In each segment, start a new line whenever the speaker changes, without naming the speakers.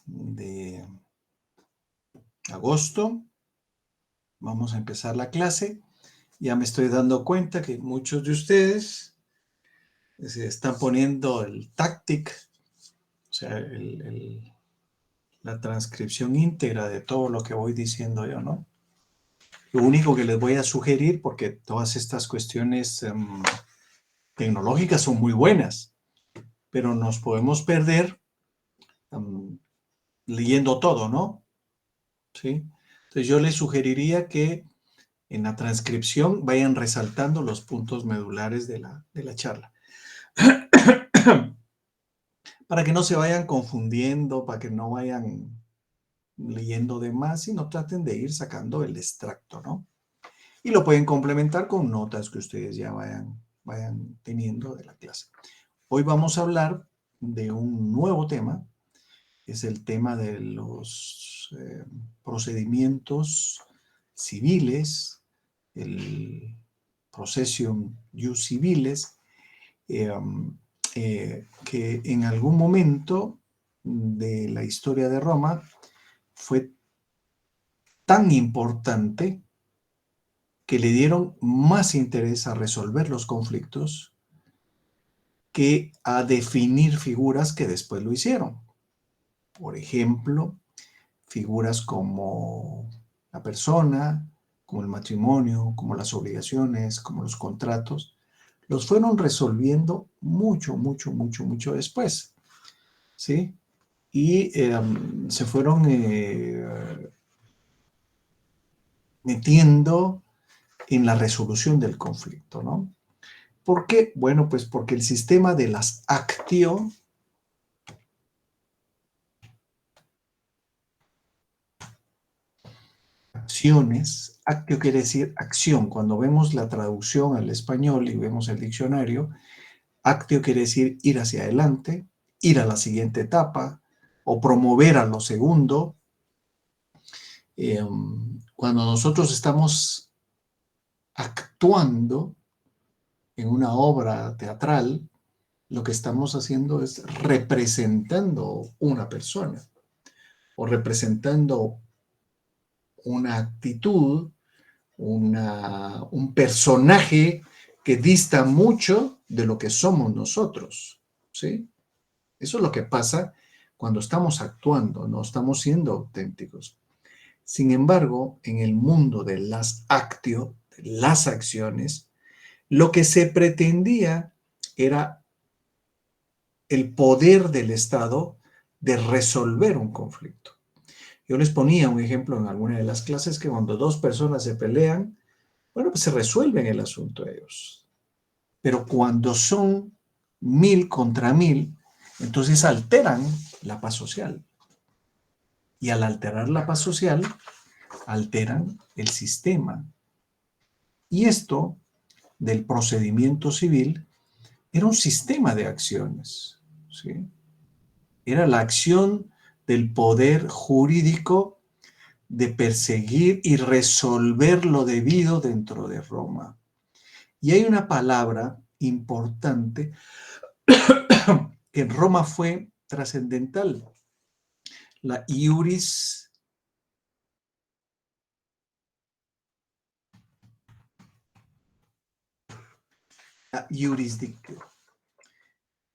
de agosto. Vamos a empezar la clase. Ya me estoy dando cuenta que muchos de ustedes se están poniendo el TACTIC, o sea, la transcripción íntegra de todo lo que voy diciendo yo, ¿no? Lo único que les voy a sugerir, porque todas estas cuestiones tecnológicas son muy buenas, pero nos podemos perder leyendo todo, ¿no? ¿Sí? Entonces yo les sugeriría que en la transcripción vayan resaltando los puntos medulares de la charla. Para que no se vayan confundiendo, para que no vayan leyendo de más, sino traten de ir sacando el extracto, ¿no? Y lo pueden complementar con notas que ustedes ya vayan teniendo de la clase. Hoy vamos a hablar de un nuevo tema, es el tema de los procedimientos civiles, el processium ius civiles, que en algún momento de la historia de Roma fue tan importante que le dieron más interés a resolver los conflictos que a definir figuras que después lo hicieron. Por ejemplo, figuras como la persona, como el matrimonio, como las obligaciones, como los contratos, los fueron resolviendo mucho después, ¿sí? Y se fueron metiendo en la resolución del conflicto, ¿no? ¿Por qué? Bueno, pues porque el sistema de las actio acciones, actio quiere decir acción. Cuando vemos la traducción al español y vemos el diccionario, actio quiere decir ir hacia adelante, ir a la siguiente etapa o promover a lo segundo. Cuando nosotros estamos actuando en una obra teatral, lo que estamos haciendo es representando una persona o representando una actitud, un personaje que dista mucho de lo que somos nosotros, ¿sí? Eso es lo que pasa cuando estamos actuando, no estamos siendo auténticos. Sin embargo, en el mundo de las actio, de las acciones, lo que se pretendía era el poder del Estado de resolver un conflicto. Yo les ponía un ejemplo en alguna de las clases que cuando dos personas se pelean, bueno, pues se resuelven el asunto ellos. Pero cuando son 1000 contra 1000, entonces alteran la paz social. Y al alterar la paz social, alteran el sistema. Y esto del procedimiento civil era un sistema de acciones, ¿sí? Era la acción del poder jurídico de perseguir y resolver lo debido dentro de Roma. Y hay una palabra importante que en Roma fue trascendental, la iuris jurisdictio.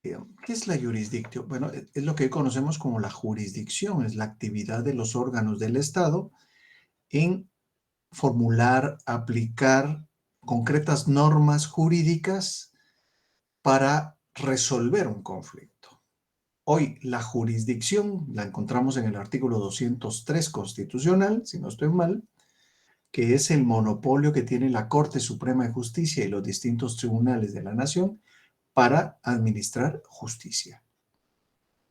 ¿Qué es la jurisdictio? Bueno, es lo que conocemos como la jurisdicción, es la actividad de los órganos del Estado en formular, aplicar concretas normas jurídicas para resolver un conflicto. Hoy la jurisdicción la encontramos en el artículo 203 constitucional, si no estoy mal, que es el monopolio que tiene la Corte Suprema de Justicia y los distintos tribunales de la nación para administrar justicia,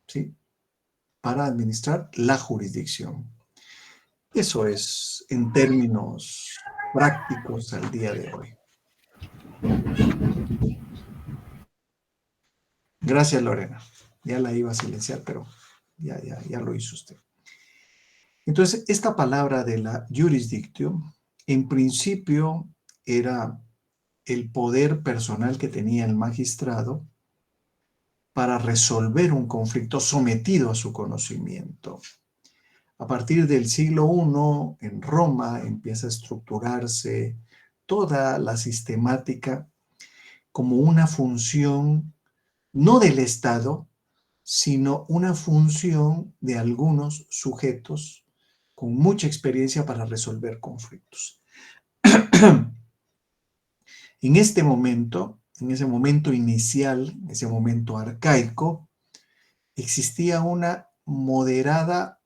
¿sí? Para administrar la jurisdicción. Eso es en términos prácticos al día de hoy. Gracias, Lorena. Ya la iba a silenciar, pero ya lo hizo usted. Entonces, esta palabra de la jurisdictio, en principio era el poder personal que tenía el magistrado para resolver un conflicto sometido a su conocimiento. A partir del siglo I, en Roma, empieza a estructurarse toda la sistemática como una función no del Estado, sino una función de algunos sujetos con mucha experiencia para resolver conflictos. En ese momento inicial, en ese momento arcaico, existía una moderada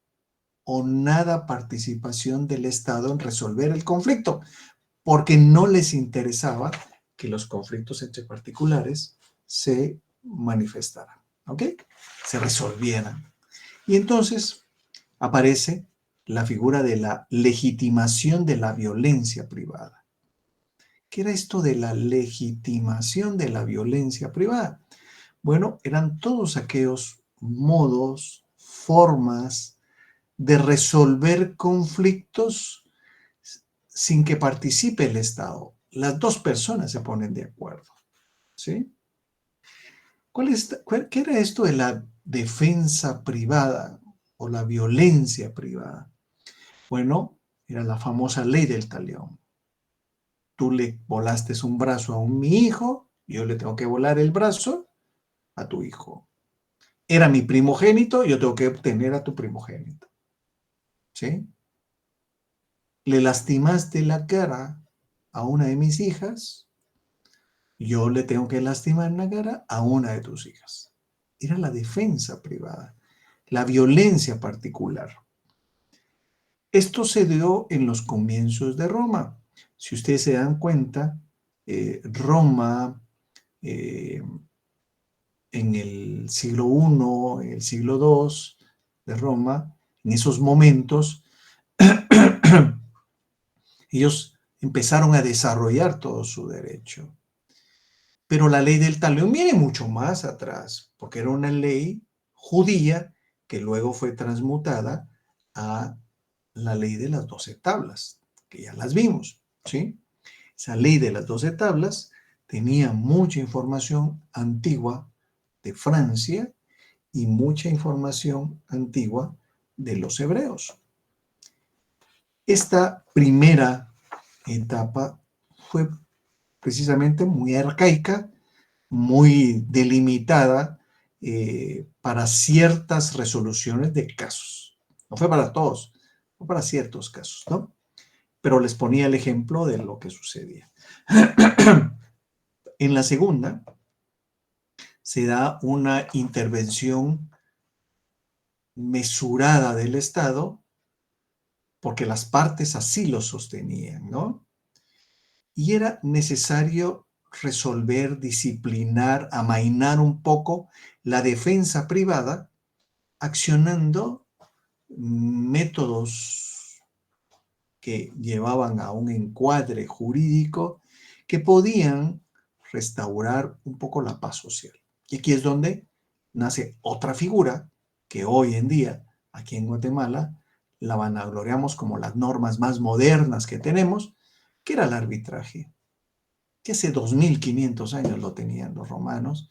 o nada participación del Estado en resolver el conflicto, porque no les interesaba que los conflictos entre particulares se manifestaran, ¿ok? Se resolvieran. Y entonces aparece la figura de la legitimación de la violencia privada. ¿Qué era esto de la legitimación de la violencia privada? Bueno, eran todos aquellos modos, formas de resolver conflictos sin que participe el Estado. Las dos personas se ponen de acuerdo, ¿sí? ¿Qué era esto de la defensa privada o la violencia privada? Bueno, era la famosa ley del talión. Tú le volaste un brazo a mi hijo, yo le tengo que volar el brazo a tu hijo. Era mi primogénito, yo tengo que obtener a tu primogénito. ¿Sí? Le lastimaste la cara a una de mis hijas, yo le tengo que lastimar la cara a una de tus hijas. Era la defensa privada, la violencia particular. Esto se dio en los comienzos de Roma. Si ustedes se dan cuenta, Roma en el siglo I, en el siglo II de Roma, en esos momentos, ellos empezaron a desarrollar todo su derecho. Pero la ley del talión viene mucho más atrás, porque era una ley judía que luego fue transmutada a la ley de las 12 tablas, que ya las vimos, ¿sí? Esa ley de las 12 tablas tenía mucha información antigua de Francia y mucha información antigua de los hebreos. Esta primera etapa fue precisamente muy arcaica, muy delimitada para ciertas resoluciones de casos. No fue para todos, fue para ciertos casos, ¿no? Pero les ponía el ejemplo de lo que sucedía. En la segunda, se da una intervención mesurada del Estado, porque las partes así lo sostenían, ¿no? Y era necesario resolver, disciplinar, amainar un poco la defensa privada, accionando métodos que llevaban a un encuadre jurídico que podían restaurar un poco la paz social. Y aquí es donde nace otra figura que hoy en día, aquí en Guatemala, la vanagloriamos como las normas más modernas que tenemos, que era el arbitraje, que hace 2500 años lo tenían los romanos,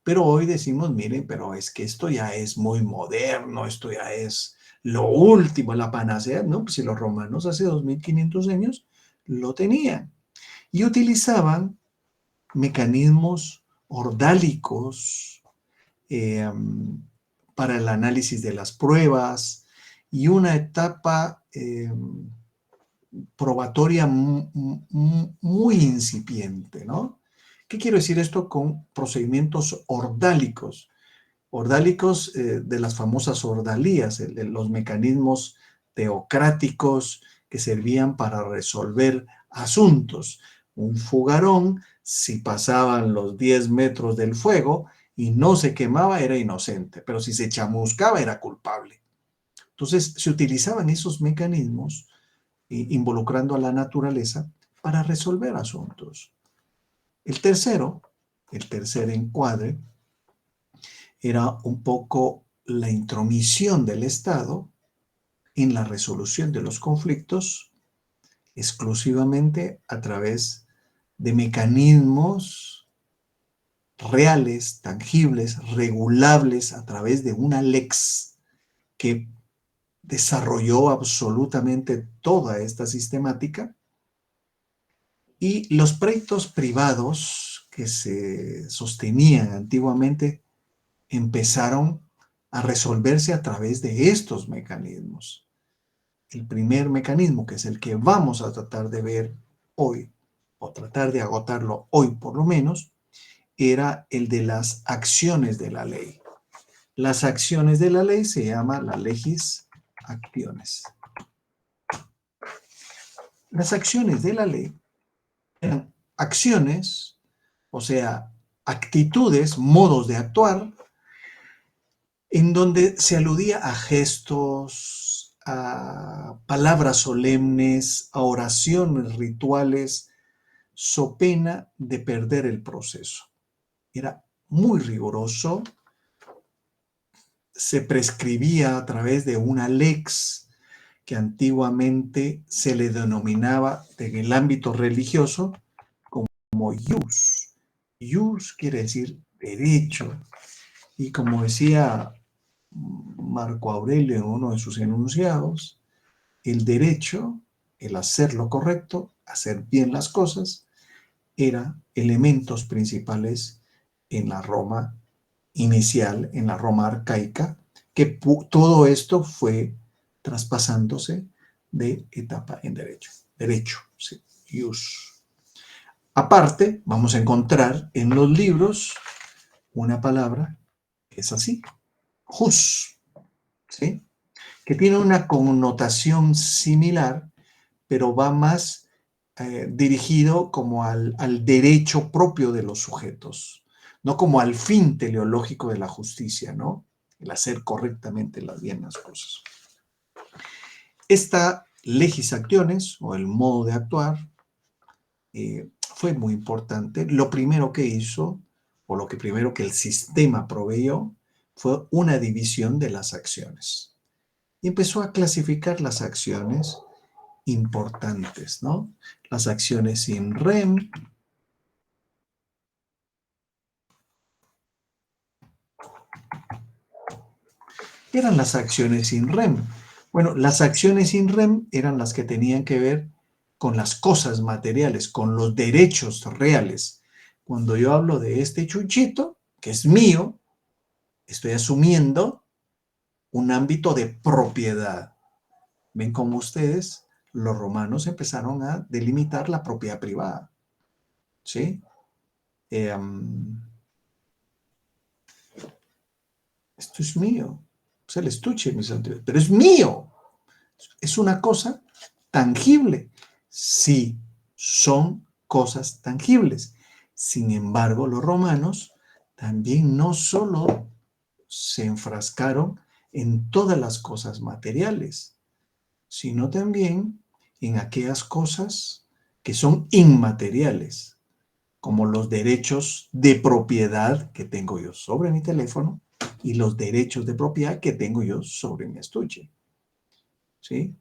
pero hoy decimos, miren, pero es que esto ya es muy moderno, esto ya es lo último, la panacea, ¿no? Pues si los romanos hace 2500 años lo tenían y utilizaban mecanismos ordálicos para el análisis de las pruebas y una etapa probatoria muy incipiente, ¿no? ¿Qué quiero decir esto con procedimientos ordálicos? Ordálicos de las famosas ordalías, los mecanismos teocráticos que servían para resolver asuntos. Un fugarón, si pasaban los 10 metros del fuego y no se quemaba, era inocente, pero si se chamuscaba, era culpable. Entonces, se utilizaban esos mecanismos involucrando a la naturaleza para resolver asuntos. El tercer encuadre, era un poco la intromisión del Estado en la resolución de los conflictos exclusivamente a través de mecanismos reales, tangibles, regulables a través de una lex que desarrolló absolutamente toda esta sistemática, y los proyectos privados que se sostenían antiguamente empezaron a resolverse a través de estos mecanismos. El primer mecanismo, que es el que vamos a tratar de ver hoy, o tratar de agotarlo hoy por lo menos, era el de las acciones de la ley. Las acciones de la ley se llama la legis actiones. Las acciones de la ley eran acciones, o sea, actitudes, modos de actuar, en donde se aludía a gestos, a palabras solemnes, a oraciones rituales, so pena de perder el proceso. Era muy riguroso, se prescribía a través de una lex que antiguamente se le denominaba en el ámbito religioso como ius. Ius quiere decir derecho. Y como decía Marco Aurelio en uno de sus enunciados, el derecho, el hacer lo correcto, hacer bien las cosas, eran elementos principales en la Roma inicial, en la Roma arcaica, que todo esto fue traspasándose de etapa en derecho. Derecho, sí, ius. Aparte, vamos a encontrar en los libros una palabra que es así, jus, ¿sí? Que tiene una connotación similar, pero va más dirigido como al derecho propio de los sujetos, no como al fin teleológico de la justicia, ¿no? El hacer correctamente bien las cosas. Esta legis actiones, o el modo de actuar, fue muy importante. Lo primero que hizo, o lo que primero que el sistema proveyó, fue una división de las acciones. Y empezó a clasificar las acciones importantes, ¿no? Las acciones in rem, ¿qué eran las acciones in rem? Bueno, las acciones in rem eran las que tenían que ver con las cosas materiales, con los derechos reales. Cuando yo hablo de este chuchito, que es mío, estoy asumiendo un ámbito de propiedad. ¿Ven cómo ustedes, los romanos, empezaron a delimitar la propiedad privada? ¿Sí? Esto es mío. Es el estuche, mis anteriores, pero es mío. Es una cosa tangible. Sí, son cosas tangibles. Sin embargo, los romanos también no solo se enfrascaron en todas las cosas materiales, sino también en aquellas cosas que son inmateriales, como los derechos de propiedad que tengo yo sobre mi teléfono y los derechos de propiedad que tengo yo sobre mi estuche. ¿Sí?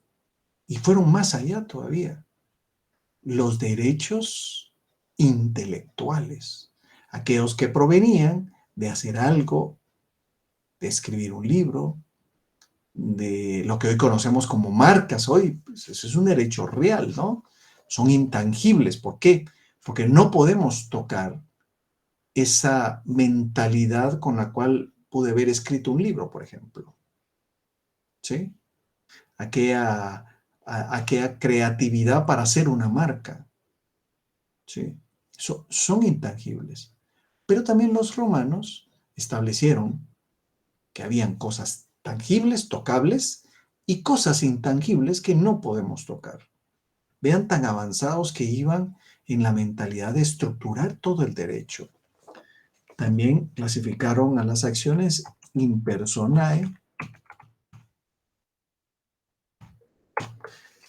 Y fueron más allá todavía. Los derechos intelectuales, aquellos que provenían de hacer algo, de escribir un libro, de lo que hoy conocemos como marcas hoy, pues eso es un derecho real, ¿no? Son intangibles. ¿Por qué? Porque no podemos tocar esa mentalidad con la cual pude haber escrito un libro, por ejemplo. ¿Sí? Aquella creatividad para hacer una marca. ¿Sí? Son intangibles. Pero también los romanos establecieron que habían cosas tangibles, tocables, y cosas intangibles que no podemos tocar. Vean tan avanzados que iban en la mentalidad de estructurar todo el derecho. También clasificaron a las acciones impersonae,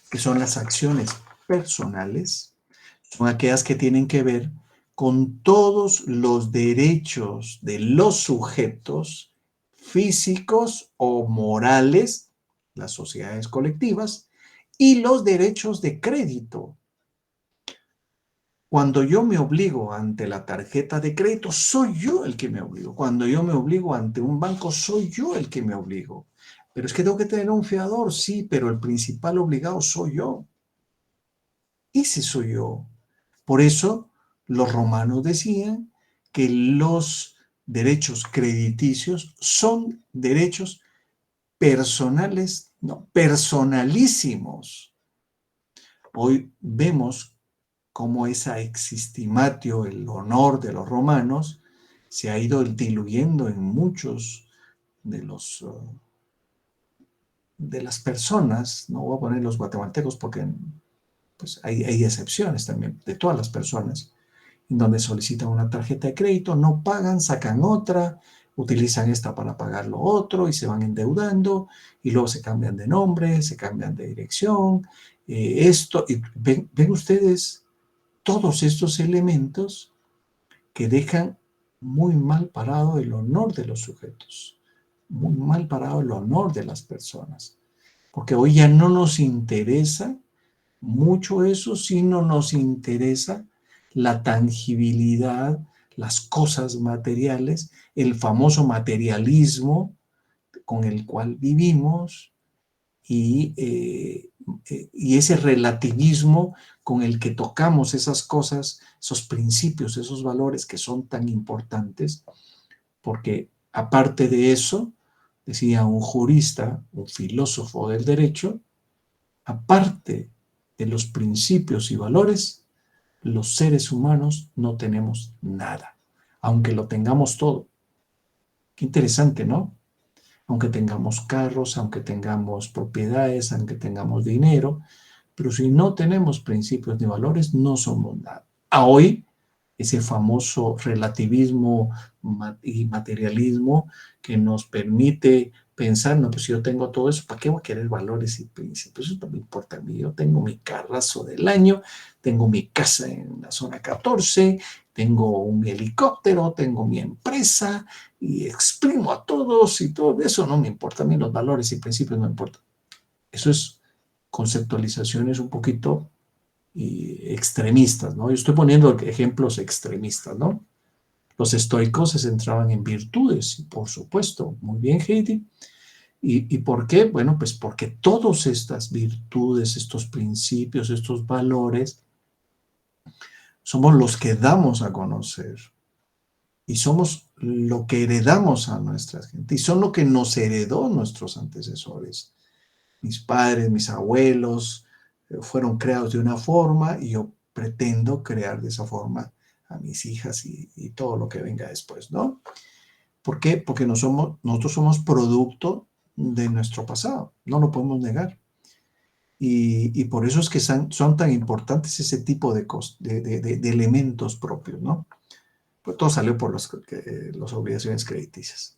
que son las acciones personales, son aquellas que tienen que ver con todos los derechos de los sujetos físicos o morales, las sociedades colectivas, y los derechos de crédito. Cuando yo me obligo ante la tarjeta de crédito, soy yo el que me obligo. Cuando yo me obligo ante un banco, soy yo el que me obligo. Pero es que tengo que tener un fiador, sí, pero el principal obligado soy yo. Ese soy yo. Por eso los romanos decían que los derechos crediticios son derechos personales, no, personalísimos. Hoy vemos cómo esa existimatio, el honor de los romanos, se ha ido diluyendo en muchos de los de las personas, no voy a poner los guatemaltecos porque pues, hay excepciones también, de todas las personas, en donde solicitan una tarjeta de crédito, no pagan, sacan otra, utilizan esta para pagar lo otro y se van endeudando y luego se cambian de nombre, se cambian de dirección, esto, y ven ustedes todos estos elementos que dejan muy mal parado el honor de los sujetos, muy mal parado el honor de las personas, porque hoy ya no nos interesa mucho eso, sino nos interesa la tangibilidad, las cosas materiales, el famoso materialismo con el cual vivimos y ese relativismo con el que tocamos esas cosas, esos principios, esos valores que son tan importantes, porque aparte de eso, decía un jurista, un filósofo del derecho, aparte de los principios y valores, los seres humanos no tenemos nada, aunque lo tengamos todo. Qué interesante, ¿no? Aunque tengamos carros, aunque tengamos propiedades, aunque tengamos dinero, pero si no tenemos principios ni valores, no somos nada. A hoy, ese famoso relativismo y materialismo que nos permite pensar, no, pues si yo tengo todo eso, ¿para qué voy a querer valores y principios? Eso no me importa a mí. Yo tengo mi carrazo del año, tengo mi casa en la zona 14, tengo un helicóptero, tengo mi empresa y exprimo a todos y todo eso no me importa. A mí los valores y principios no me importan. Eso es conceptualizaciones un poquito extremistas, ¿no? Yo estoy poniendo ejemplos extremistas, ¿no? Los estoicos se centraban en virtudes, por supuesto. Muy bien, Heidi. ¿Y por qué? Bueno, pues porque todas estas virtudes, estos principios, estos valores, somos los que damos a conocer y somos lo que heredamos a nuestra gente y son lo que nos heredó nuestros antecesores. Mis padres, mis abuelos fueron creados de una forma y yo pretendo crear de esa forma a mis hijas y todo lo que venga después, ¿no? ¿Por qué? Porque nosotros somos producto de nuestro pasado, no lo podemos negar. Y por eso es que son tan importantes ese tipo de elementos propios, ¿no? Pues todo salió por las obligaciones crediticias.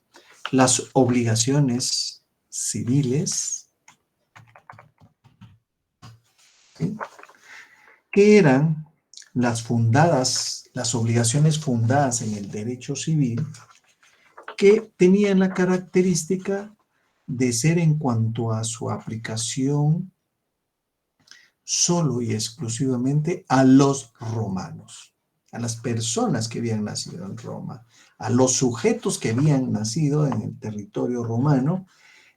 Las obligaciones civiles, ¿sí? Que eran las obligaciones fundadas en el derecho civil, que tenían la característica de ser en cuanto a su aplicación solo y exclusivamente a los romanos, a las personas que habían nacido en Roma, a los sujetos que habían nacido en el territorio romano,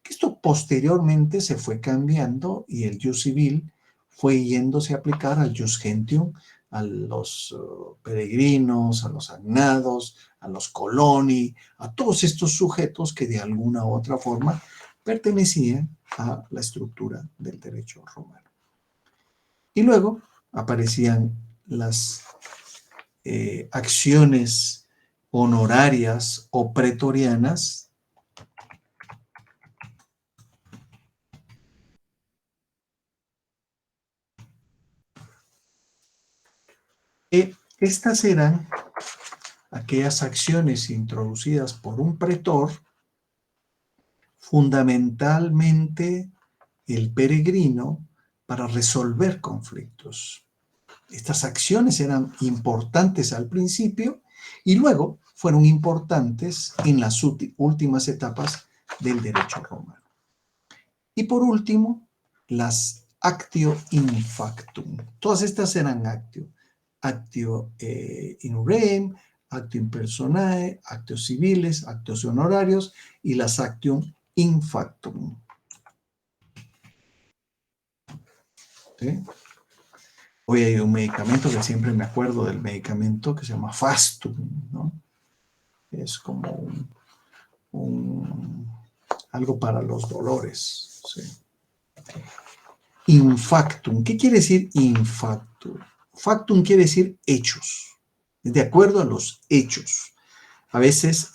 que esto posteriormente se fue cambiando y el jus civil fue yéndose a aplicar al jus gentium, a los peregrinos, a los agnados, a los coloni, a todos estos sujetos que de alguna u otra forma pertenecían a la estructura del derecho romano. Y luego aparecían las acciones honorarias o pretorianas. Estas eran aquellas acciones introducidas por un pretor, fundamentalmente el peregrino, para resolver conflictos. Estas acciones eran importantes al principio y luego fueron importantes en las últimas etapas del derecho romano. Y por último, las actio in factum. Todas estas eran actio. actio in rem, actio in personae, actos civiles, actos honorarios y las actium in factum. ¿Sí? Hoy hay un medicamento que siempre me acuerdo del medicamento que se llama Fastum, ¿no? Es como algo para los dolores. ¿Sí? Infactum. ¿Qué quiere decir infactum? Factum quiere decir hechos, de acuerdo a los hechos. A veces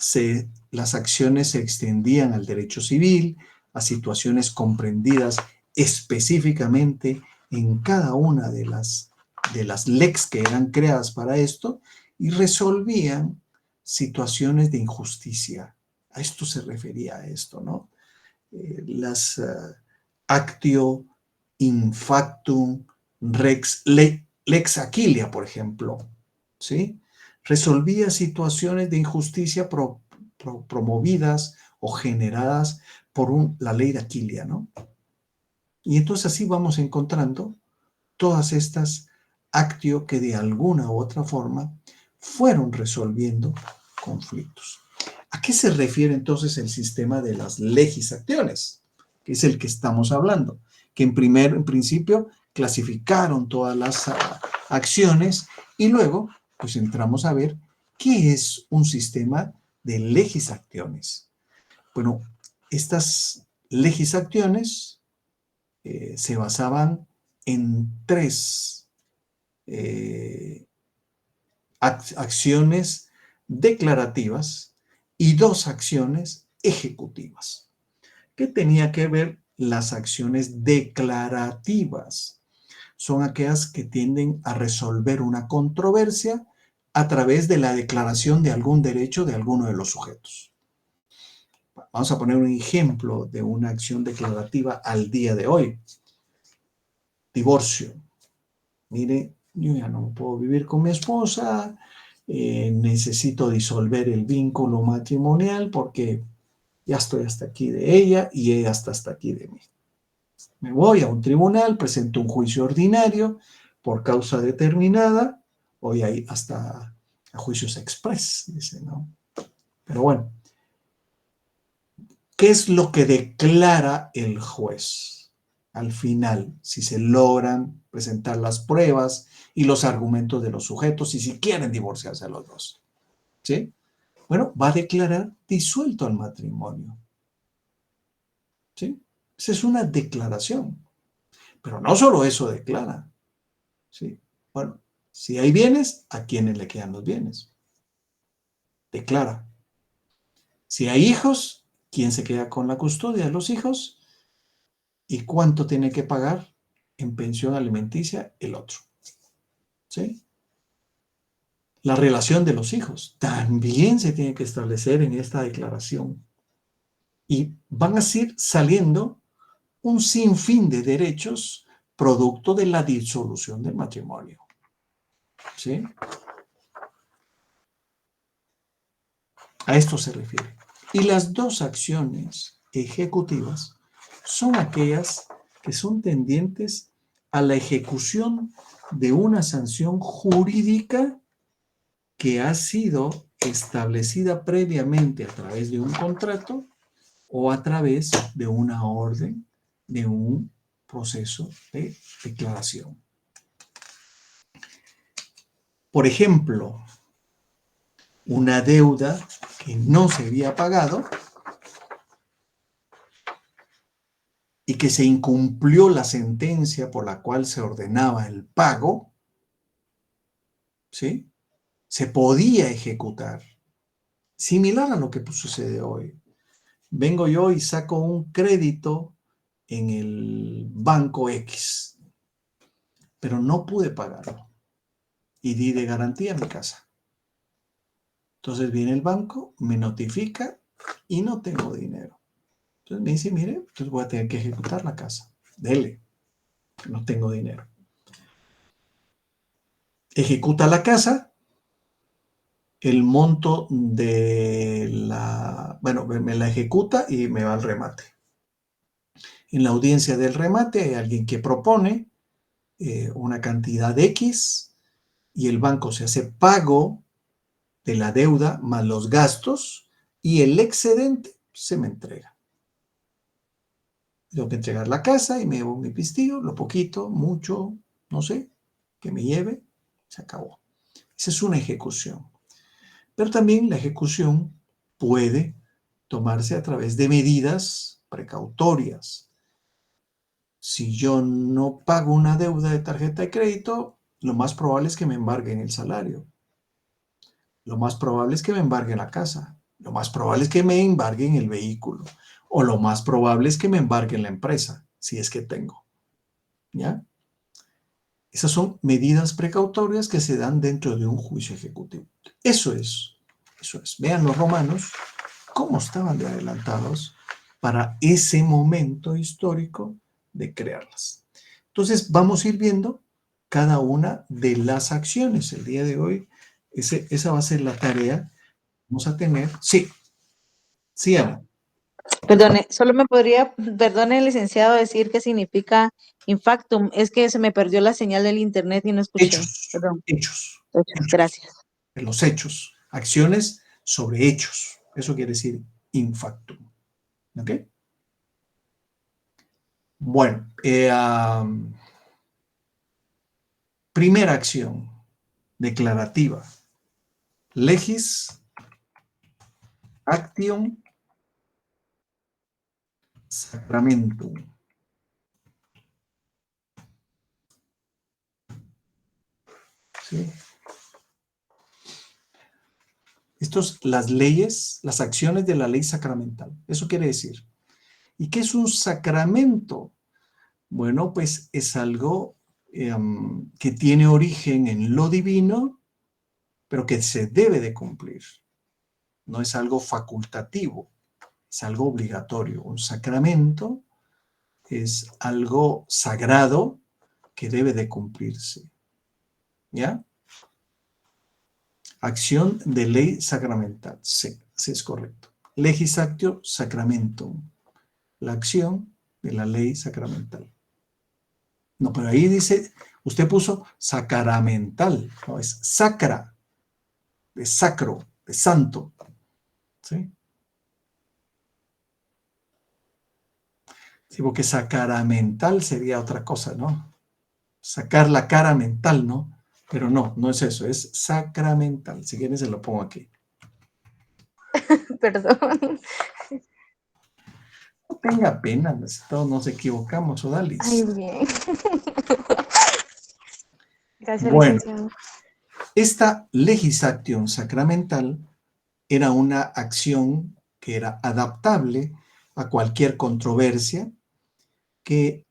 las acciones se extendían al derecho civil, a situaciones comprendidas específicamente en cada una de las lex que eran creadas para esto y resolvían situaciones de injusticia. A esto se refería a esto, ¿no? Las actio in factum lex Aquilia, por ejemplo, ¿sí? Resolvía situaciones de injusticia promovidas o generadas por la ley de Aquilia, ¿no? Y entonces así vamos encontrando todas estas actio que de alguna u otra forma fueron resolviendo conflictos. ¿A qué se refiere entonces el sistema de las legisacciones? Que es el que estamos hablando, que en principio clasificaron todas las acciones y luego pues entramos a ver qué es un sistema de legisacciones. Bueno, estas legisacciones se basaban en tres acciones declarativas y dos acciones ejecutivas. ¿Qué tenía que ver las acciones declarativas? Son aquellas que tienden a resolver una controversia a través de la declaración de algún derecho de alguno de los sujetos. Vamos a poner un ejemplo de una acción declarativa al día de hoy. Divorcio. Mire, yo ya no puedo vivir con mi esposa, necesito disolver el vínculo matrimonial porque ya estoy hasta aquí de ella y ella está hasta aquí de mí. Me voy a un tribunal, presento un juicio ordinario por causa determinada, voy ahí hasta a juicios express, dice, ¿no? Pero bueno, ¿qué es lo que declara el juez? Al final, si se logran presentar las pruebas y los argumentos de los sujetos y si quieren divorciarse a los dos. ¿Sí? Bueno, va a declarar disuelto el matrimonio. ¿Sí? Esa es una declaración. Pero no solo eso declara. ¿Sí? Bueno, si hay bienes, ¿a quiénes le quedan los bienes? Declara. Si hay hijos, ¿quién se queda con la custodia de los hijos? ¿Y cuánto tiene que pagar en pensión alimenticia el otro? ¿Sí? La relación de los hijos también se tiene que establecer en esta declaración. Y van a ir saliendo un sinfín de derechos producto de la disolución del matrimonio. ¿Sí? A esto se refiere. Y las dos acciones ejecutivas son aquellas que son tendientes a la ejecución de una sanción jurídica que ha sido establecida previamente a través de un contrato o a través de una orden, de un proceso de declaración. Por ejemplo, una deuda que no se había pagado y que se incumplió la sentencia por la cual se ordenaba el pago, ¿sí? Se podía ejecutar. Similar a lo que sucede hoy. Vengo yo y saco un crédito en el banco X, pero no pude pagarlo y di de garantía mi casa. Entonces viene el banco, me notifica y no tengo dinero. Entonces me dice, mire, entonces voy a tener que ejecutar la casa. Dele, no tengo dinero. Ejecuta la casa, el monto de bueno, me la ejecuta y me va al remate. En la audiencia del remate hay alguien que propone una cantidad de X y el banco se hace pago de la deuda más los gastos y el excedente se me entrega. Tengo que entregar la casa y me llevo mi pistillo, lo poquito, mucho, no sé, que me lleve, se acabó. Esa es una ejecución. Pero también la ejecución puede tomarse a través de medidas precautorias. Si yo no pago una deuda de tarjeta de crédito, lo más probable es que me embarguen el salario. Lo más probable es que me embarguen la casa. Lo más probable es que me embarguen el vehículo. O lo más probable es que me embarguen la empresa, si es que tengo. ¿Ya? Esas son medidas precautorias que se dan dentro de un juicio ejecutivo. Eso es. Vean los romanos cómo estaban de adelantados para ese momento histórico de crearlas. Entonces, vamos a ir viendo cada una de las acciones. El día de hoy, esa va a ser la tarea. Vamos a tener. Sí, sí, Ana.
Perdone, solo me podría, perdone, licenciado, decir qué significa infactum. Es que se me perdió la señal del internet y no escuché.
Hechos,
Perdón.
hechos, hechos.
Gracias.
De los hechos. Acciones sobre hechos. Eso quiere decir infactum. ¿Ok? Bueno, primera acción declarativa. Legis actium sacramentum. ¿Sí? Estos, las leyes, las acciones de la ley sacramental. Eso quiere decir. ¿Y qué es un sacramento? Bueno, pues es algo que tiene origen en lo divino, pero que se debe de cumplir. No es algo facultativo, es algo obligatorio. Un sacramento es algo sagrado que debe de cumplirse. ¿Ya? Acción de ley sacramental. Sí, sí es correcto. Legis actio sacramentum. La acción de la ley sacramental. No, pero ahí dice, usted puso sacramental, no, es sacra, de sacro, de santo. ¿Sí? Sí, porque sacramental sería otra cosa, ¿no? Sacar la cara mental, ¿no? Pero no, no es eso, es sacramental. Si quieren se lo pongo aquí.
Perdón.
No tenga pena, todos nos equivocamos,
Ay,
Odalis.
bien. Gracias,
Bueno,
licenciado.
esta legislación sacramental era una acción que era adaptable a cualquier controversia que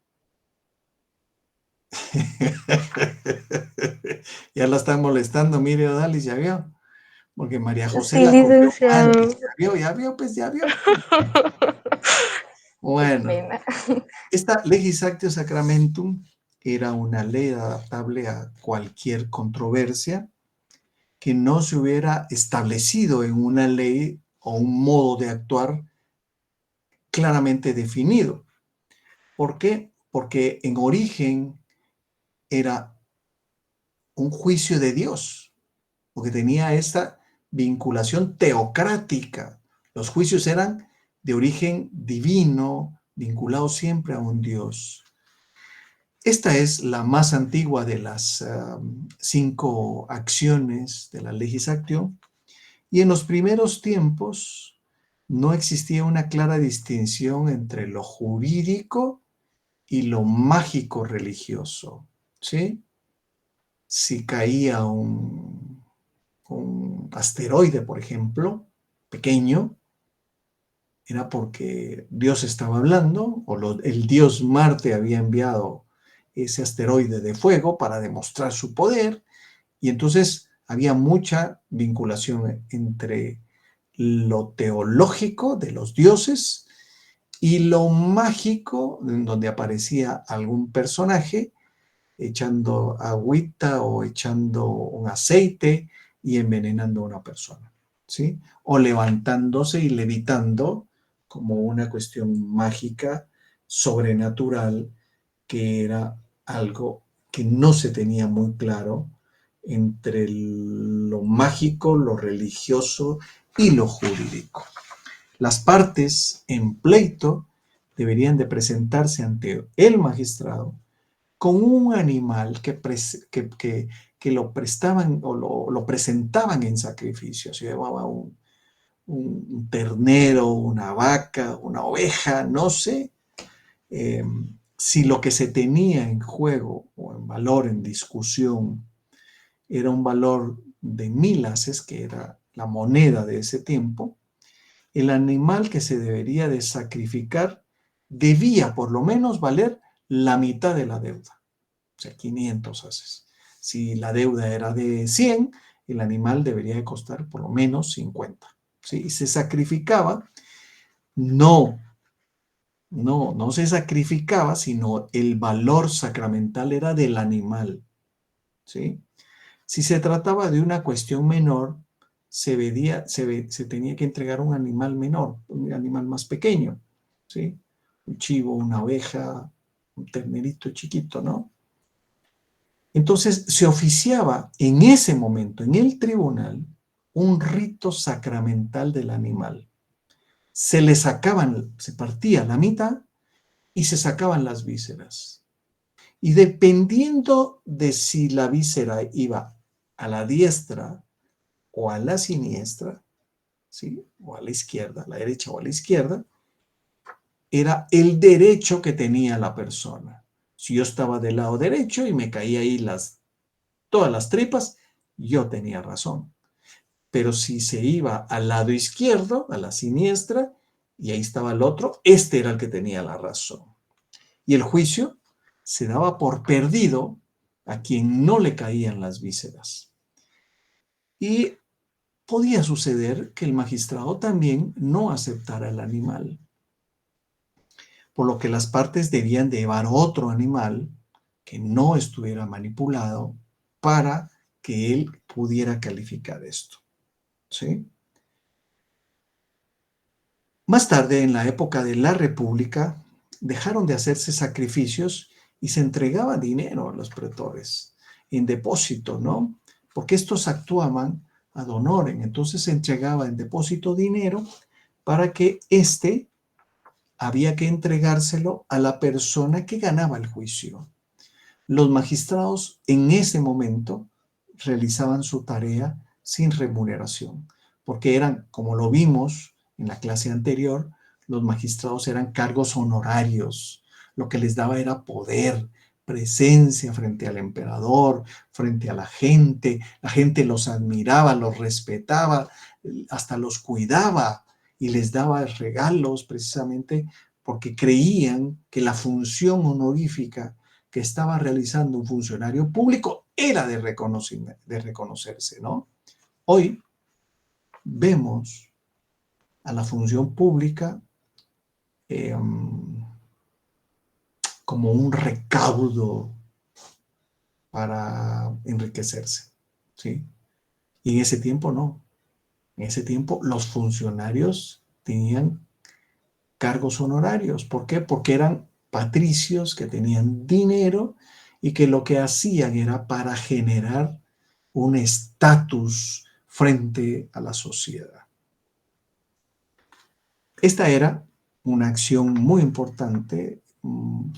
ya la están molestando, mire Odalis, ya vio, porque María José
Sí,
la copió
licenciado.
antes, pues ya vio.
Qué
Bueno,
pena.
esta legis actio sacramentum era una ley adaptable a cualquier controversia que no se hubiera establecido en una ley o un modo de actuar claramente definido. ¿Por qué? Porque en origen era un juicio de Dios, porque tenía esta vinculación teocrática. Los juicios eran de origen divino, vinculados siempre a un Dios. Esta es la más antigua de las 5 acciones de la legis actio, y en los primeros tiempos no existía una clara distinción entre lo jurídico y lo mágico religioso, ¿sí? Si caía un asteroide, por ejemplo, pequeño, era porque Dios estaba hablando, o el dios Marte había enviado ese asteroide de fuego para demostrar su poder, y entonces había mucha vinculación entre lo teológico de los dioses y lo mágico, en donde aparecía algún personaje echando agüita o echando un aceite y envenenando a una persona, ¿sí? O levantándose y levitando como una cuestión mágica, sobrenatural, que era algo que no se tenía muy claro entre lo mágico, lo religioso y lo jurídico. Las partes en pleito deberían de presentarse ante el magistrado con un animal que lo prestaban o lo presentaban en sacrificio. Se llevaba un ternero, una vaca, una oveja, no sé. Eh, si lo que se tenía en juego o en valor, en discusión, era un valor de 1000 haces, que era la moneda de ese tiempo, el animal que se debería de sacrificar debía por lo menos valer la mitad de la deuda, o sea, 500 haces. Si la deuda era de 100, el animal debería de costar por lo menos 50. ¿Sí? Y se sacrificaba, no se sacrificaba, sino el valor sacramental era del animal. ¿Sí? Si se trataba de una cuestión menor, se tenía que entregar un animal menor, un animal más pequeño, ¿sí? Un chivo, una oveja, un ternerito chiquito, ¿no? Entonces se oficiaba en ese momento, en el tribunal, un rito sacramental del animal. Se partía la mitad y se sacaban las vísceras. Y dependiendo de si la víscera iba a la diestra o a la siniestra, ¿sí? O a la izquierda, a la derecha o a la izquierda, era el derecho que tenía la persona. Si yo estaba del lado derecho y me caía ahí todas las tripas, yo tenía razón. Pero si se iba al lado izquierdo, a la siniestra, y ahí estaba el otro, este era el que tenía la razón. Y el juicio se daba por perdido a quien no le caían las vísceras. Y podía suceder que el magistrado también no aceptara el animal, por lo que las partes debían de llevar otro animal que no estuviera manipulado para que él pudiera calificar esto. ¿Sí? Más tarde, en la época de la República, dejaron de hacerse sacrificios y se entregaba dinero a los pretores en depósito, ¿no? Porque estos actuaban ad honorem, entonces se entregaba en depósito dinero para que había que entregárselo a la persona que ganaba el juicio. Los magistrados en ese momento realizaban su tarea sin remuneración, porque eran, como lo vimos en la clase anterior, los magistrados eran cargos honorarios. Lo que les daba era poder, presencia frente al emperador, frente a la gente los admiraba, los respetaba, hasta los cuidaba y les daba regalos precisamente porque creían que la función honorífica que estaba realizando un funcionario público era de reconocerse, ¿no? Hoy vemos a la función pública como un recaudo para enriquecerse, ¿sí? Y en ese tiempo no. En ese tiempo los funcionarios tenían cargos honorarios. ¿Por qué? Porque eran patricios que tenían dinero y que lo que hacían era para generar un estatus frente a la sociedad. Esta era una acción muy importante,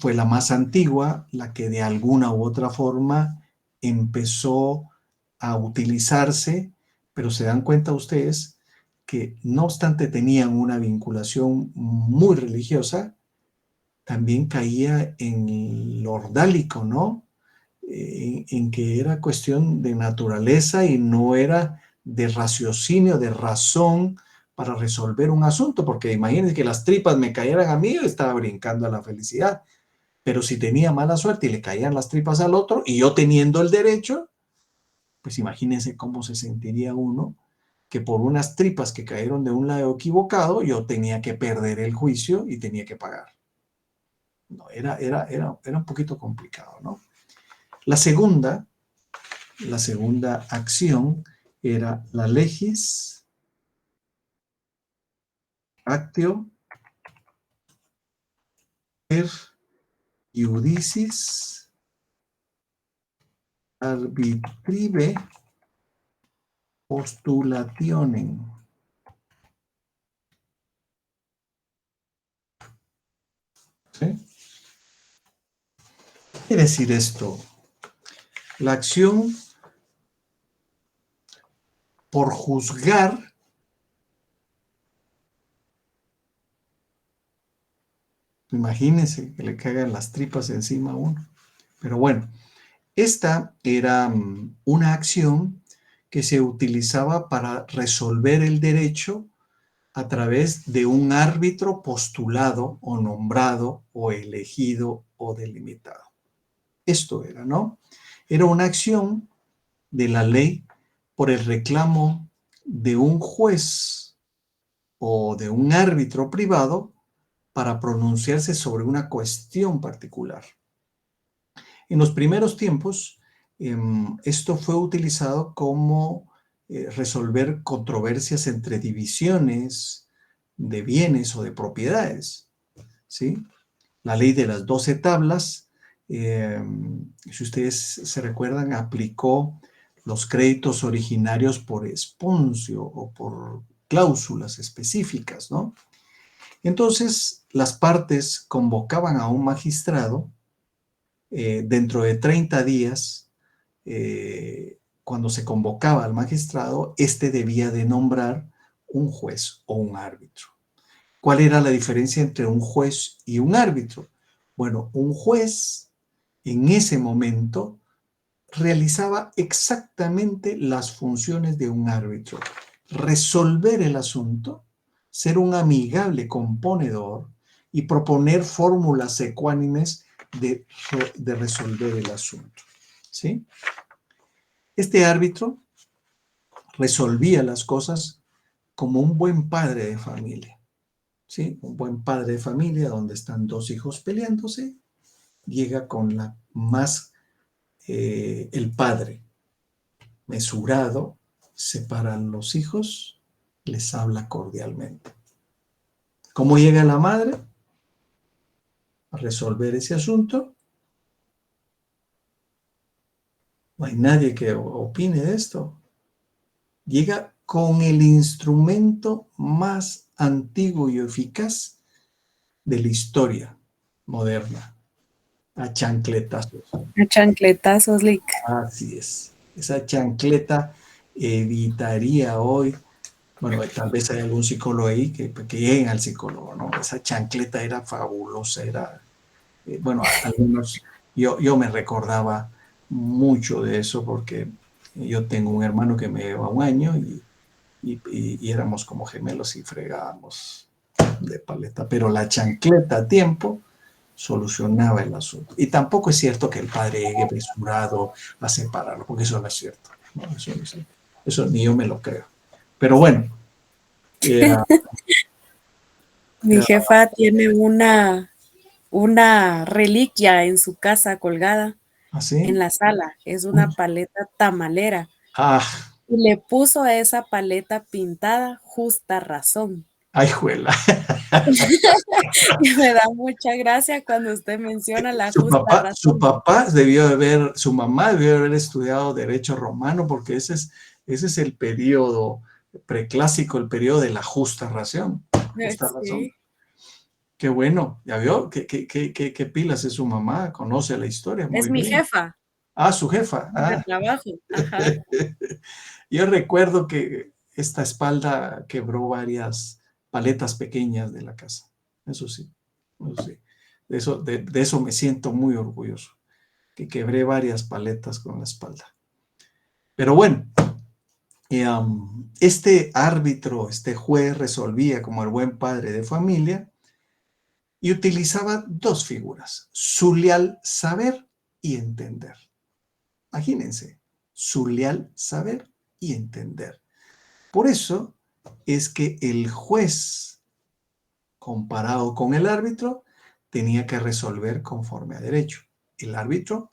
fue la más antigua, la que de alguna u otra forma empezó a utilizarse, pero se dan cuenta ustedes que no obstante tenían una vinculación muy religiosa, también caía en lo ordálico, ¿no? En que era cuestión de naturaleza y no era de raciocinio, de razón para resolver un asunto, porque imagínense que las tripas me cayeran a mí, yo estaba brincando a la felicidad, pero si tenía mala suerte y le caían las tripas al otro y yo teniendo el derecho, pues imagínense cómo se sentiría uno que por unas tripas que cayeron de un lado equivocado, yo tenía que perder el juicio y tenía que pagar. No, era un poquito complicado, ¿no? La segunda acción era la legis actio per iudicis arbitrive postulationen. ¿Sí? ¿Qué quiere decir esto? La acción por juzgar imagínense que le caigan las tripas encima a uno. Pero bueno, esta era una acción que se utilizaba para resolver el derecho a través de un árbitro postulado o nombrado o elegido o delimitado. Esto era, ¿no? Era una acción de la ley por el reclamo de un juez o de un árbitro privado para pronunciarse sobre una cuestión particular. En los primeros tiempos, esto fue utilizado como resolver controversias entre divisiones de bienes o de propiedades, ¿sí? La ley de las 12 tablas, si ustedes se recuerdan, aplicó los créditos originarios por esponcio o por cláusulas específicas, ¿no? Entonces, las partes convocaban a un magistrado dentro de 30 días, cuando se convocaba al magistrado, este debía de nombrar un juez o un árbitro. ¿Cuál era la diferencia entre un juez y un árbitro? Bueno, un juez en ese momento realizaba exactamente las funciones de un árbitro. Resolver el asunto, ser un amigable componedor y proponer fórmulas ecuánimes de resolver el asunto. ¿Sí? Este árbitro resolvía las cosas como un buen padre de familia. ¿Sí? Un buen padre de familia donde están dos hijos peleándose, llega con la más, el padre mesurado, separa a los hijos, les habla cordialmente. ¿Cómo llega la madre a resolver ese asunto? No hay nadie que opine de esto. Llega con el instrumento más antiguo y eficaz de la historia moderna, a chancletazos.
A chancletazos, Lick.
Así es. Esa chancleta evitaría hoy, bueno, tal vez hay algún psicólogo ahí que lleguen al psicólogo, ¿no? Esa chancleta era fabulosa, era, bueno, algunos, yo me recordaba mucho de eso porque yo tengo un hermano que me lleva un año y éramos como gemelos y fregábamos de paleta, pero la chancleta a tiempo solucionaba el asunto. Y tampoco es cierto que el padre llegue apresurado a separarlo, porque eso no es cierto. No, eso no es cierto. Eso ni yo me lo creo. Pero bueno.
Mi jefa tiene una reliquia en su casa colgada
¿así?
En la sala. Es una paleta tamalera.
Ah.
Y le puso a esa paleta pintada Justa Razón.
¡Ay, juela!
Y me da mucha gracia cuando usted menciona la justa razón.
Su papá su mamá debió haber estudiado Derecho Romano, porque ese es el periodo preclásico, el periodo de la justa razón. Justa razón. Qué bueno, ya vio, qué pilas es su mamá, conoce la historia. Muy
es mi
bien.
jefa.
Ah, su jefa.
De trabajo. Ajá.
Yo recuerdo que esta espalda quebró varias paletas pequeñas de la casa. Eso sí, eso sí. De eso me siento muy orgulloso, que quebré varias paletas con la espalda. Pero bueno, este árbitro, este juez resolvía como el buen padre de familia y utilizaba dos figuras, su leal saber y entender. Imagínense, su leal saber y entender. Por eso es que el juez, comparado con el árbitro, tenía que resolver conforme a derecho. El árbitro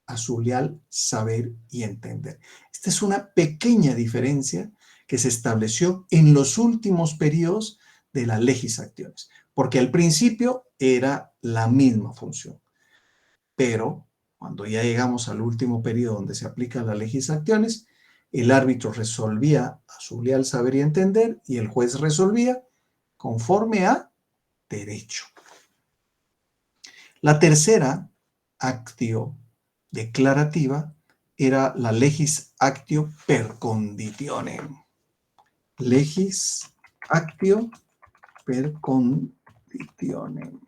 a su leal saber y entender. Esta es una pequeña diferencia que se estableció en los últimos periodos de las legis actiones, porque al principio era la misma función, pero cuando ya llegamos al último periodo donde se aplica la legis actiones, el árbitro resolvía a su leal saber y entender y el juez resolvía conforme a derecho. La tercera actio declarativa era la legis actio per conditionem. Legis actio per conditionem.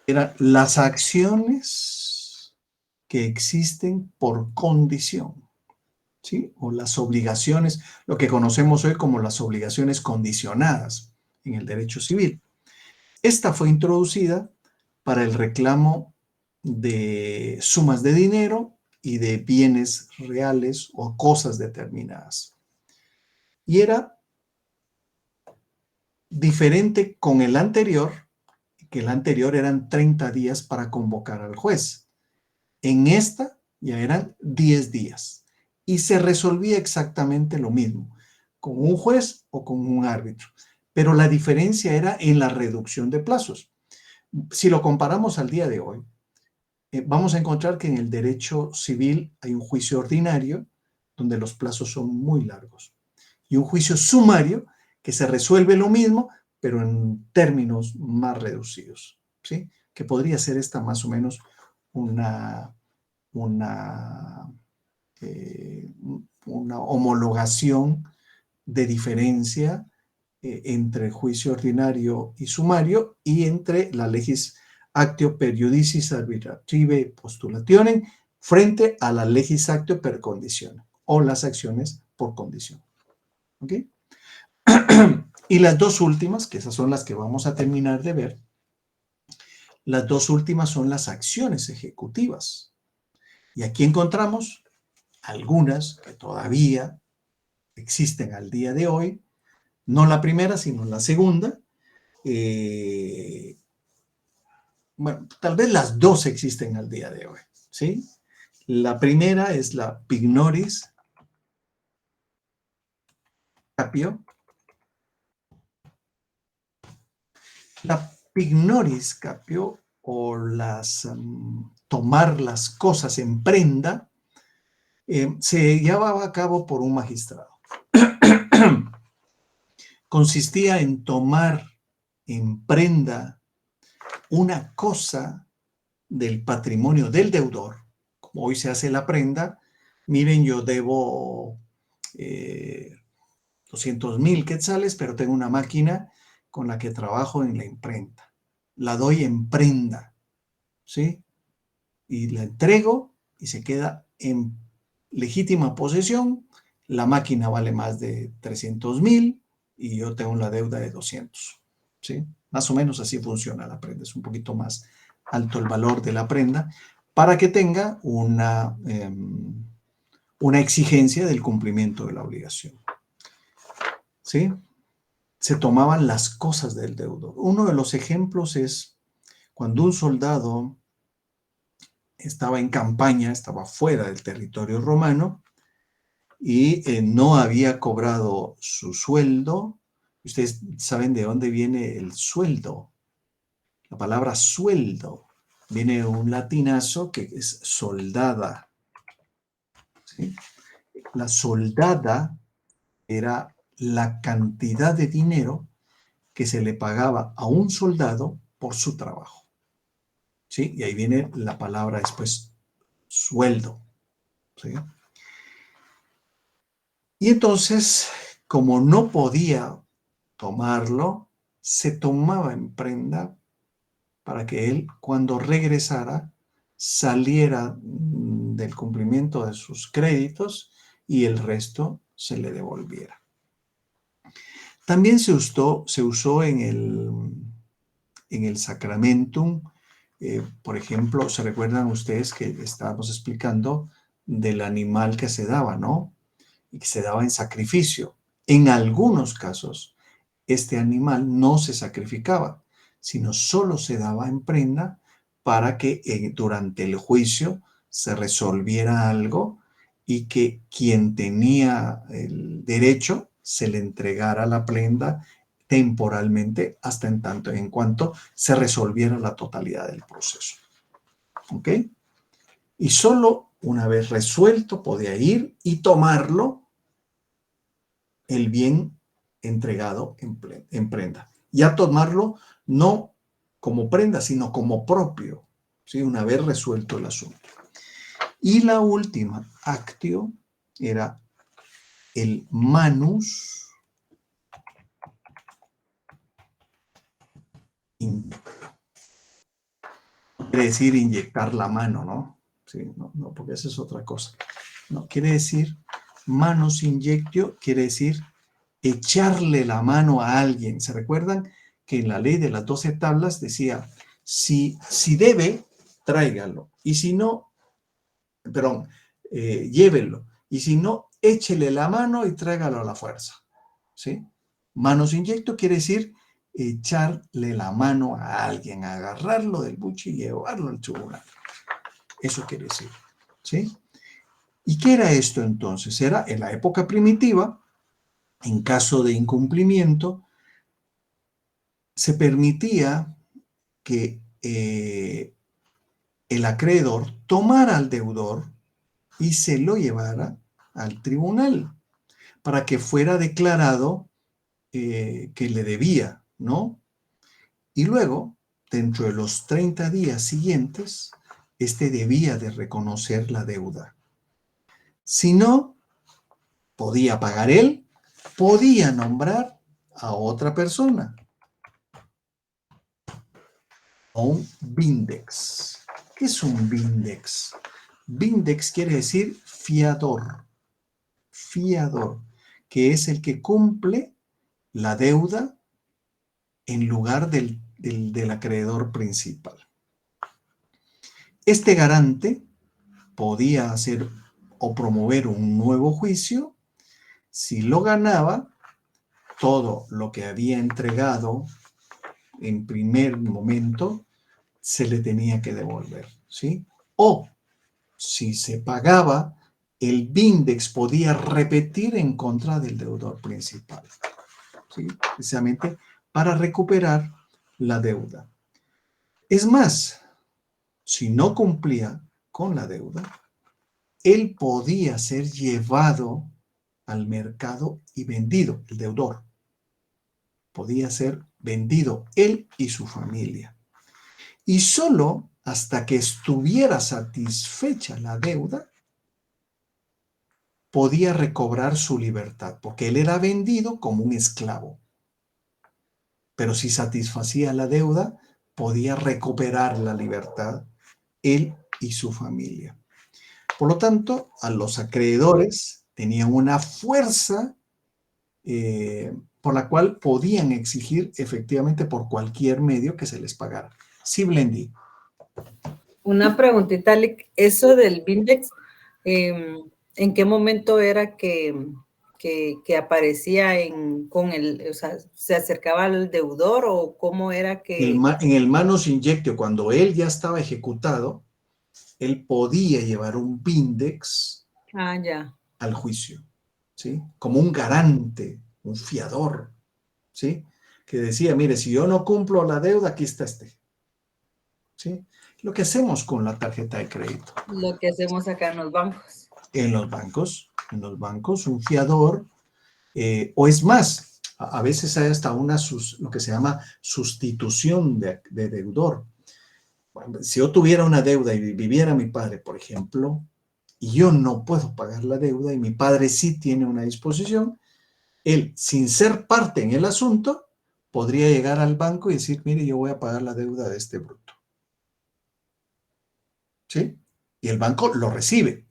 Eran las acciones que existen por condición, ¿sí? O las obligaciones, lo que conocemos hoy como las obligaciones condicionadas en el derecho civil. Esta fue introducida para el reclamo de sumas de dinero y de bienes reales o cosas determinadas. Y era diferente con el anterior, que el anterior eran 30 días para convocar al juez. En esta ya eran 10 días y se resolvía exactamente lo mismo, con un juez o con un árbitro. Pero la diferencia era en la reducción de plazos. Si lo comparamos al día de hoy, vamos a encontrar que en el derecho civil hay un juicio ordinario donde los plazos son muy largos y un juicio sumario que se resuelve lo mismo, pero en términos más reducidos, ¿sí? Que podría ser esta más o menos una homologación de diferencia entre juicio ordinario y sumario y entre la legis actio per iudicis arbitrative postulationem frente a la legis actio per conditionem o las acciones por condición. ¿Ok? Y las dos últimas, que esas son las que vamos a terminar de ver, las dos últimas son las acciones ejecutivas. Y aquí encontramos algunas que todavía existen al día de hoy, no la primera, sino la segunda. Bueno, tal vez las dos existen al día de hoy, ¿sí? La primera es la pignoris capio. La pignoris capio o tomar las cosas en prenda se llevaba a cabo por un magistrado. Consistía en tomar en prenda una cosa del patrimonio del deudor. Como hoy se hace la prenda, miren, yo debo 200,000 quetzales, pero tengo una máquina con la que trabajo en la imprenta. La doy en prenda, ¿sí? Y la entrego y se queda en legítima posesión. La máquina vale más de 300,000 y yo tengo la deuda de 200, ¿sí? Más o menos así funciona la prenda. Es un poquito más alto el valor de la prenda para que tenga una exigencia del cumplimiento de la obligación, ¿sí? Se tomaban las cosas del deudor. Uno de los ejemplos es cuando un soldado estaba en campaña, estaba fuera del territorio romano y no había cobrado su sueldo. Ustedes saben de dónde viene el sueldo. La palabra sueldo viene de un latinazo que es soldada, ¿sí? La soldada era la cantidad de dinero que se le pagaba a un soldado por su trabajo, ¿sí? Y ahí viene la palabra después, sueldo, ¿sí? Y entonces, como no podía tomarlo, se tomaba en prenda para que él, cuando regresara, saliera del cumplimiento de sus créditos y el resto se le devolviera. También se usó en el sacramentum, por ejemplo, ¿se recuerdan ustedes que estábamos explicando del animal que se daba, ¿no? Y que se daba en sacrificio? En algunos casos, este animal no se sacrificaba, sino solo se daba en prenda para que durante el juicio se resolviera algo y que quien tenía el derecho se le entregara la prenda temporalmente hasta en tanto en cuanto se resolviera la totalidad del proceso. ¿Ok? Y solo una vez resuelto podía ir y tomarlo el bien entregado en prenda. Ya tomarlo no como prenda, sino como propio, ¿sí? Una vez resuelto el asunto. Y la última, actio, era el manus quiere decir inyectar la mano, ¿no? Sí, no, porque esa es otra cosa. No, quiere decir, manus inyectio, quiere decir echarle la mano a alguien. ¿Se recuerdan que en la ley de las 12 tablas decía, si debe, tráigalo, y si no, perdón, llévelo, y si no, échele la mano y tráigalo a la fuerza, ¿sí? Manos inyecto quiere decir echarle la mano a alguien, agarrarlo del buche y llevarlo al tribunal. Eso quiere decir, ¿sí? ¿Y qué era esto entonces? Era en la época primitiva, en caso de incumplimiento, se permitía que el acreedor tomara al deudor y se lo llevara al tribunal para que fuera declarado que le debía, ¿no? Y luego, dentro de los 30 días siguientes, este debía de reconocer la deuda. Si no, podía pagar él, podía nombrar a otra persona. O un vindex. ¿Qué es un vindex? Vindex quiere decir fiador. Fiador, que es el que cumple la deuda en lugar del acreedor principal. Este garante podía hacer o promover un nuevo juicio. Si lo ganaba, todo lo que había entregado en primer momento se le tenía que devolver, ¿sí? O si se pagaba, el vindex podía repetir en contra del deudor principal, ¿sí? Precisamente para recuperar la deuda. Es más, si no cumplía con la deuda, él podía ser llevado al mercado y vendido, el deudor. Podía ser vendido él y su familia. Y solo hasta que estuviera satisfecha la deuda, podía recobrar su libertad, porque él era vendido como un esclavo. Pero si satisfacía la deuda, podía recuperar la libertad él y su familia. Por lo tanto, a los acreedores tenían una fuerza por la cual podían exigir efectivamente por cualquier medio que se les pagara. Sí, Blendy.
Una preguntita, Lick. Eso del Vindex, ¿en qué momento era que aparecía con el, o sea, se acercaba al deudor o cómo era que...
En el manus inyectio, cuando él ya estaba ejecutado, él podía llevar un Vindex al juicio, ¿sí? Como un garante, un fiador, ¿sí? Que decía, mire, si yo no cumplo la deuda, aquí está este, ¿sí? Lo que hacemos con la tarjeta de crédito.
Lo que hacemos acá en los bancos.
En los bancos, un fiador, o es más, a veces hay hasta lo que se llama sustitución de deudor. Bueno, si yo tuviera una deuda y viviera mi padre, por ejemplo, y yo no puedo pagar la deuda y mi padre sí tiene una disposición, él, sin ser parte en el asunto, podría llegar al banco y decir, mire, yo voy a pagar la deuda de este bruto. ¿Sí? Y el banco lo recibe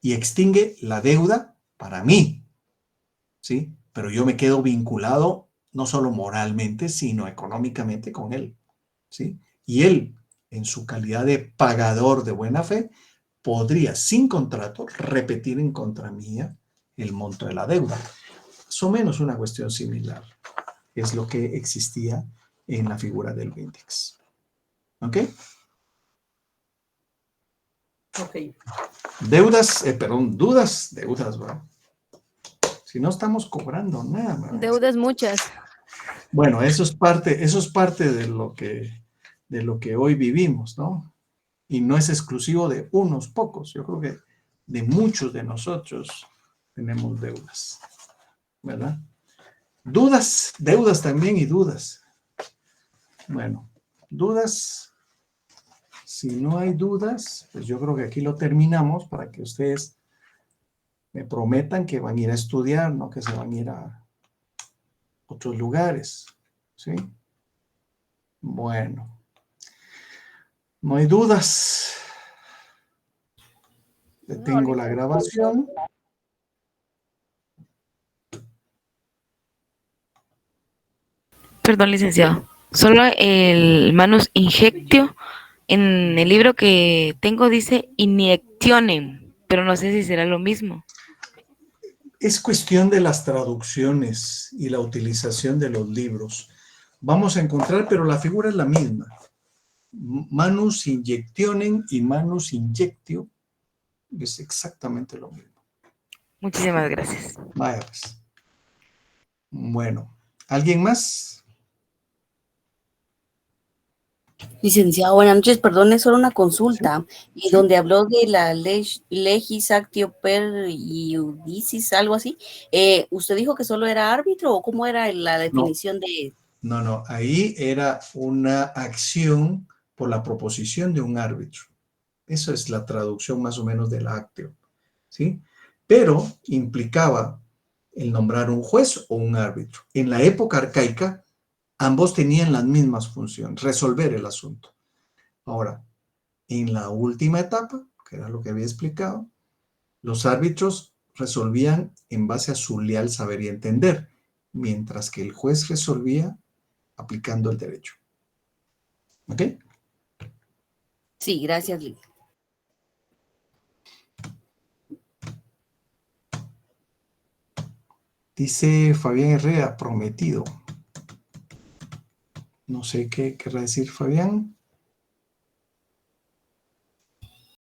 y extingue la deuda para mí, ¿sí? Pero yo me quedo vinculado no solo moralmente, sino económicamente con él, ¿sí? Y él, en su calidad de pagador de buena fe, podría, sin contrato, repetir en contra mía el monto de la deuda. Más o menos una cuestión similar es lo que existía en la figura del Vindex. ¿Ok?
Ok.
Dudas, ¿verdad? Si no estamos cobrando nada, ¿verdad?
Deudas muchas.
Bueno, eso es parte de lo que hoy vivimos, ¿no? Y no es exclusivo de unos pocos. Yo creo que de muchos de nosotros tenemos deudas, ¿verdad? Dudas, deudas también y dudas. Bueno, dudas. Si no hay dudas, pues yo creo que aquí lo terminamos para que ustedes me prometan que van a ir a estudiar, no que se van a ir a otros lugares, ¿sí? Bueno, no hay dudas. Detengo la grabación.
Perdón, licenciado. Solo el manus injectio en el libro que tengo dice iniectionem, pero no sé si será lo mismo.
Es cuestión de las traducciones y la utilización de los libros. Vamos a encontrar, pero la figura es la misma. Manus injectionem y manus injectio es exactamente lo mismo.
Muchísimas gracias.
Vaya pues. Bueno, ¿alguien más?
Licenciado, buenas noches, perdón, es solo una consulta. Y
Sí.
donde habló de la legis actio per iudicis, algo así, ¿usted dijo que solo era árbitro o cómo era la definición de...?
No, ahí era una acción por la proposición de un árbitro. Eso es la traducción más o menos del actio, ¿sí? Pero implicaba el nombrar un juez o un árbitro. En la época arcaica, ambos tenían las mismas funciones, resolver el asunto. Ahora, en la última etapa, que era lo que había explicado, los árbitros resolvían en base a su leal saber y entender, mientras que el juez resolvía aplicando el derecho. ¿Ok?
Sí, gracias, Lili.
Dice Fabián Herrera, prometido. No sé qué querrá decir Fabián.